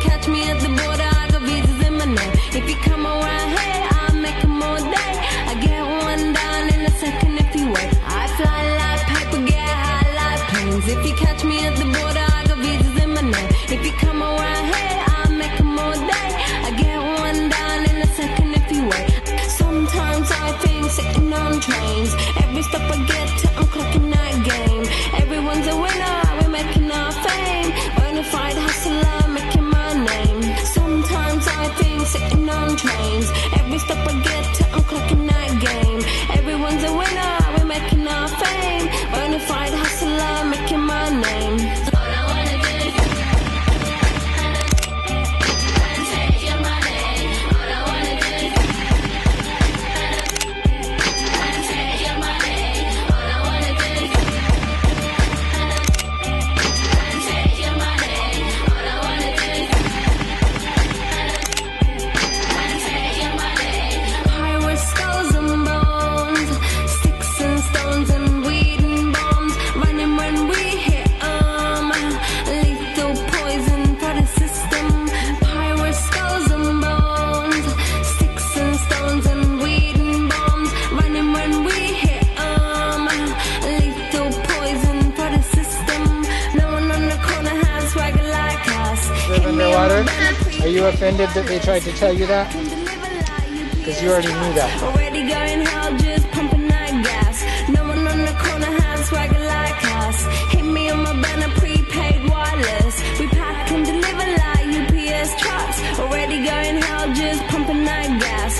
catch me at the border, I got visas in my name. If you come around here, I'll make them all day. I get one down in a second if you wait. I fly like paper, get high like planes. If you catch me at the border, I got visas in my name. If you come around here, I'll make them all day. I get one down in a second if you wait. Sometimes I think sitting on trains. Every stop I get to, I'm clocking that game. Everyone's a winner, we're making our fame. Bonafide hustler, making my name. Sometimes I think sitting on trains. Every stop I get to, I'm clocking that game. Everyone's a winner, we're making our fame. Bonafide hustler, making my name. All I wanna do is take your money. All I wanna do is take your money. All I wanna do is take your money. All I wanna do is take your money. Pirates, skulls and bones, sticks and stones and weed and bombs. Running when we hit 'em. Lethal poison for the system. Pirates, skulls and bones, sticks and stones and weed and bombs. Running when we hit 'em. Lethal poison for the system. No one on the corner has swagger like us. Live underwater? Are you offended that they tried to tell you that? Because you already knew that. Already going hell, just pumping that gas. No one on the corner has swagger like us. Hit me on my banner, prepaid wireless. We pack and deliver like UPS trucks. Already going hell, just pumping that gas.